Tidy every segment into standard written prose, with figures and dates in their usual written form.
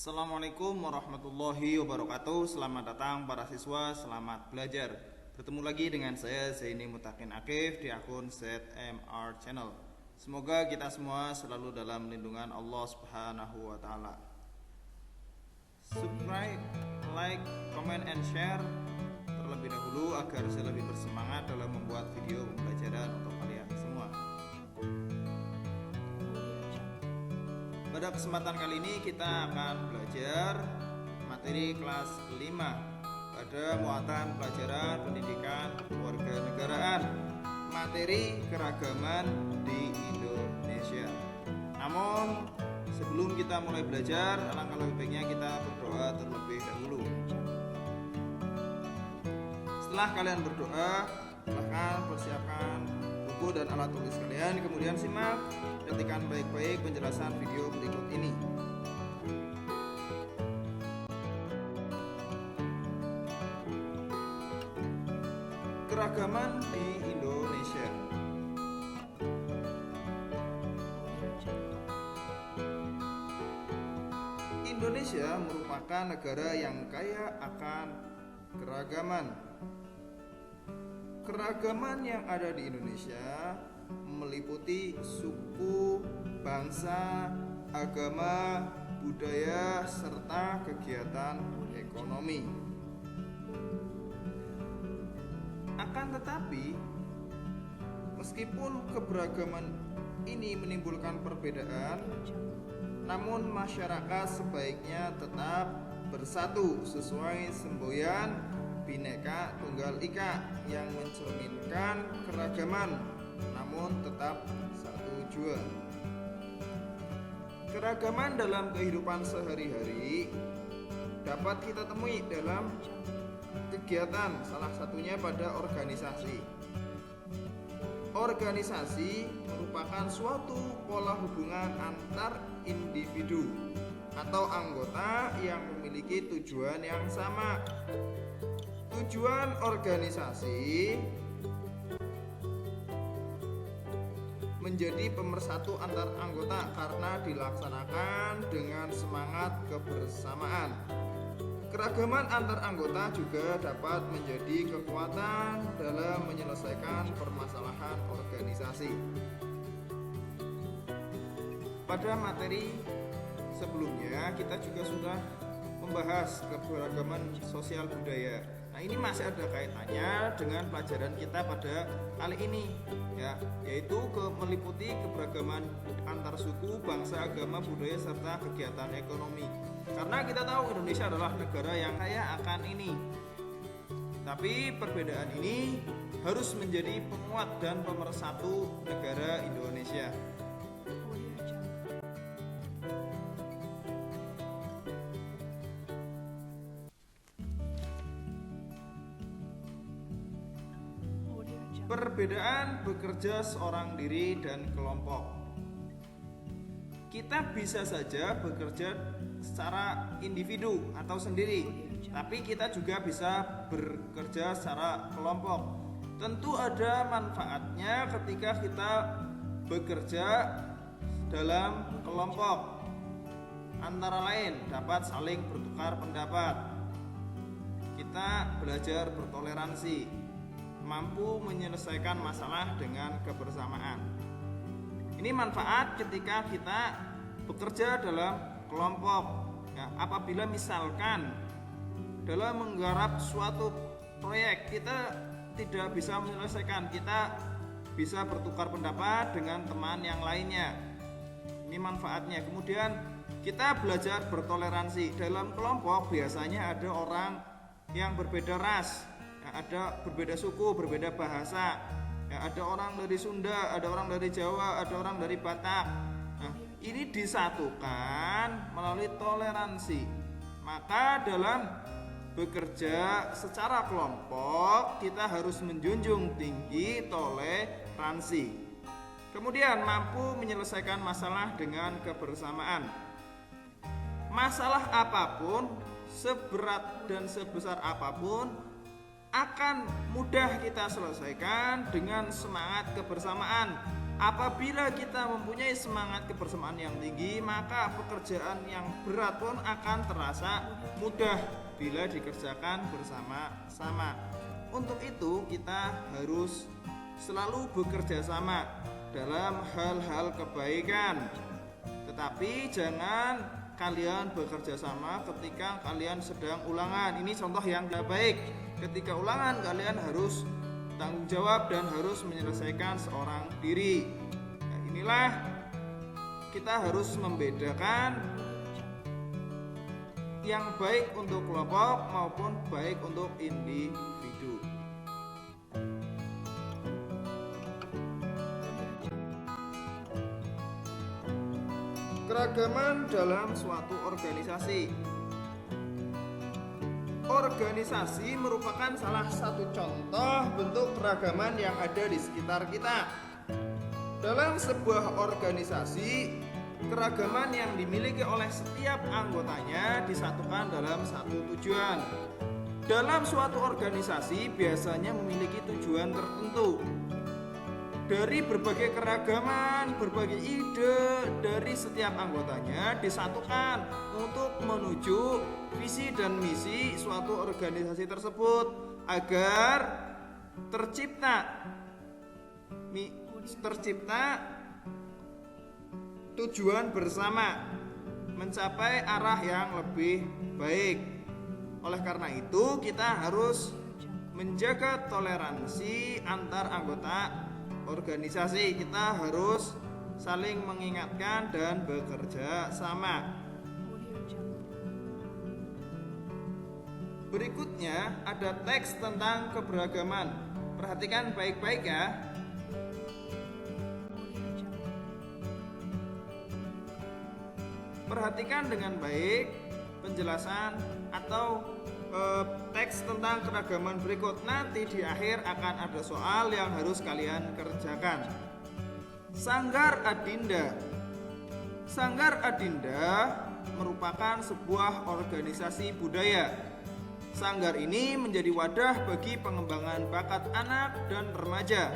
Assalamualaikum warahmatullahi wabarakatuh. Selamat datang para siswa, selamat belajar. Bertemu lagi dengan saya Zaini Mutakin Akif di akun ZMR Channel. Semoga kita semua selalu dalam lindungan Allah Subhanahu wa taala. Subscribe, like, comment and share terlebih dahulu agar saya lebih bersemangat dalam membuat video pembelajaran untuk kalian semua. Pada kesempatan kali ini kita akan belajar materi kelas 5 pada muatan pelajaran pendidikan kewarganegaraan, materi keragaman di Indonesia. Namun sebelum kita mulai belajar, alangkah lebih baiknya kita berdoa terlebih dahulu. Setelah kalian berdoa, silahkan persiapkan buku dan alat tulis kalian, kemudian simak perhatikan baik-baik penjelasan video berikut ini. Keragaman di Indonesia. Indonesia merupakan negara yang kaya akan keragaman. Keragaman yang ada di Indonesia meliputi suku, bangsa, agama, budaya, serta kegiatan ekonomi. Akan tetapi, meskipun keberagaman ini menimbulkan perbedaan, namun masyarakat sebaiknya tetap bersatu sesuai semboyan Bhinneka Tunggal Ika yang mencerminkan keragaman namun tetap satu jua. Keragaman dalam kehidupan sehari-hari dapat kita temui dalam kegiatan, salah satunya pada organisasi. Organisasi merupakan suatu pola hubungan antar individu atau anggota yang memiliki tujuan yang sama. Tujuan organisasi menjadi pemersatu antar anggota karena dilaksanakan dengan semangat kebersamaan. Keragaman antar anggota juga dapat menjadi kekuatan dalam menyelesaikan permasalahan organisasi. Pada materi sebelumnya kita juga sudah membahas keberagaman sosial budaya. Nah, ini masih ada kaitannya dengan pelajaran kita pada kali ini, ya, yaitu meliputi keberagaman antar suku, bangsa, agama, budaya serta kegiatan ekonomi. Karena kita tahu Indonesia adalah negara yang kaya akan ini. Tapi perbedaan ini harus menjadi penguat dan pemersatu negara Indonesia. Perbedaan bekerja seorang diri dan kelompok. Kita bisa saja bekerja secara individu atau sendiri, tapi kita juga bisa bekerja secara kelompok. Tentu ada manfaatnya ketika kita bekerja dalam kelompok. Antara lain dapat saling bertukar pendapat. Kita belajar bertoleransi, mampu menyelesaikan masalah dengan kebersamaan. Ini manfaat ketika kita bekerja dalam kelompok, ya, apabila misalkan dalam menggarap suatu proyek kita tidak bisa menyelesaikan, kita bisa bertukar pendapat dengan teman yang lainnya. Ini manfaatnya. Kemudian kita belajar bertoleransi. Dalam kelompok biasanya ada orang yang berbeda ras, ada berbeda suku, berbeda bahasa, ya, ada orang dari Sunda, ada orang dari Jawa, ada orang dari Batak. Nah, ini disatukan melalui toleransi. Maka dalam bekerja secara kelompok kita harus menjunjung tinggi toleransi. Kemudian mampu menyelesaikan masalah dengan kebersamaan. Masalah apapun, seberat dan sebesar apapun, akan mudah kita selesaikan dengan semangat kebersamaan. Apabila kita mempunyai semangat kebersamaan yang tinggi, maka pekerjaan yang berat pun akan terasa mudah bila dikerjakan bersama-sama. Untuk itu kita harus selalu bekerja sama dalam hal-hal kebaikan. Tetapi jangan kalian bekerja sama ketika kalian sedang ulangan. Ini contoh yang tidak baik. Ketika ulangan kalian harus tanggung jawab dan harus menyelesaikan seorang diri. Nah, inilah kita harus membedakan yang baik untuk kelompok maupun baik untuk individu. Keragaman dalam suatu organisasi. Organisasi merupakan salah satu contoh bentuk keragaman yang ada di sekitar kita. Dalam sebuah organisasi, keragaman yang dimiliki oleh setiap anggotanya disatukan dalam satu tujuan. Dalam suatu organisasi biasanya memiliki tujuan tertentu. Dari berbagai keragaman, berbagai ide dari setiap anggotanya disatukan untuk menuju visi dan misi suatu organisasi tersebut agar tercipta tujuan bersama, mencapai arah yang lebih baik. Oleh karena itu kita harus menjaga toleransi antar anggota organisasi. Kita harus saling mengingatkan dan bekerja sama. Berikutnya ada teks tentang keberagaman. Perhatikan baik-baik ya. Perhatikan dengan baik penjelasan atau teks tentang keragaman berikut. Nanti di akhir akan ada soal yang harus kalian kerjakan. Sanggar Adinda. Sanggar Adinda merupakan sebuah organisasi budaya. Sanggar ini menjadi wadah bagi pengembangan bakat anak dan remaja.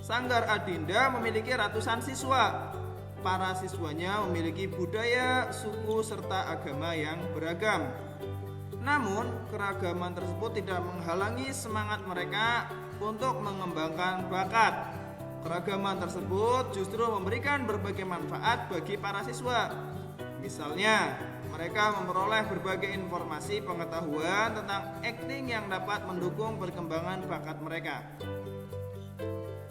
Sanggar Adinda memiliki ratusan siswa. Para siswanya memiliki budaya, suku, serta agama yang beragam. Namun, keragaman tersebut tidak menghalangi semangat mereka untuk mengembangkan bakat. Keragaman tersebut justru memberikan berbagai manfaat bagi para siswa. Misalnya, mereka memperoleh berbagai informasi pengetahuan tentang akting yang dapat mendukung perkembangan bakat mereka.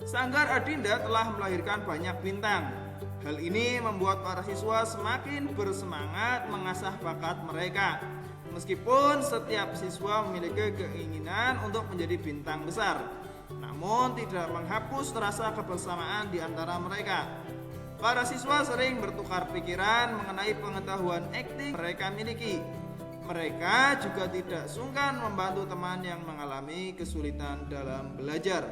Sanggar Adinda telah melahirkan banyak bintang. Hal ini membuat para siswa semakin bersemangat mengasah bakat mereka. Meskipun setiap siswa memiliki keinginan untuk menjadi bintang besar, namun tidak menghapus rasa kebersamaan di antara mereka. Para siswa sering bertukar pikiran mengenai pengetahuan akting mereka miliki. Mereka juga tidak sungkan membantu teman yang mengalami kesulitan dalam belajar.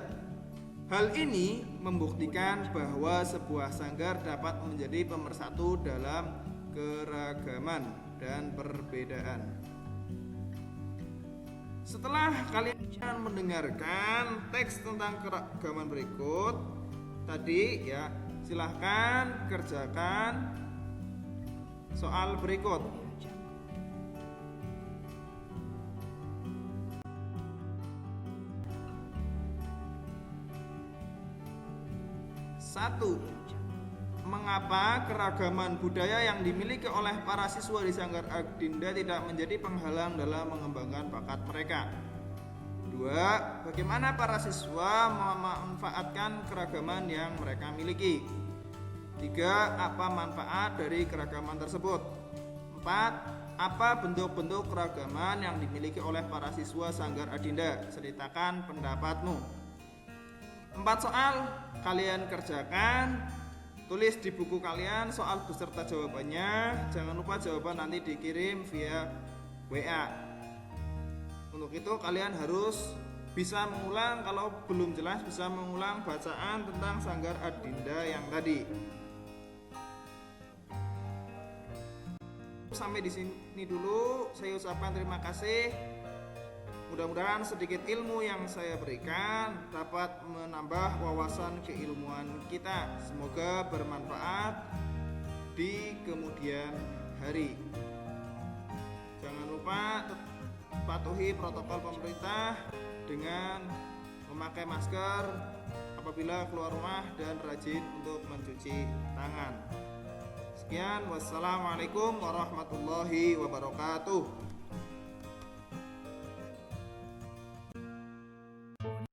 Hal ini membuktikan bahwa sebuah sanggar dapat menjadi pemersatu dalam keragaman dan perbedaan. Setelah kalian mendengarkan teks tentang keragaman berikut tadi ya, silahkan kerjakan soal berikut. Satu, mengapa keragaman budaya yang dimiliki oleh para siswa di Sanggar Adinda tidak menjadi penghalang dalam mengembangkan bakat mereka? Dua, bagaimana para siswa memanfaatkan keragaman yang mereka miliki? Tiga, apa manfaat dari keragaman tersebut? Empat, apa bentuk-bentuk keragaman yang dimiliki oleh para siswa Sanggar Adinda? Ceritakan pendapatmu. 4 soal kalian kerjakan, tulis di buku kalian soal beserta jawabannya. Jangan lupa jawaban nanti dikirim via WA. Untuk itu kalian harus bisa mengulang, kalau belum jelas bisa mengulang bacaan tentang Sanggar Adinda yang tadi. Sampai di sini dulu, saya ucapkan terima kasih. Mudah-mudahan sedikit ilmu yang saya berikan dapat menambah wawasan keilmuan kita. Semoga bermanfaat di kemudian hari. Jangan lupa patuhi protokol pemerintah dengan memakai masker apabila keluar rumah dan rajin untuk mencuci tangan. Sekian, wassalamualaikum warahmatullahi wabarakatuh.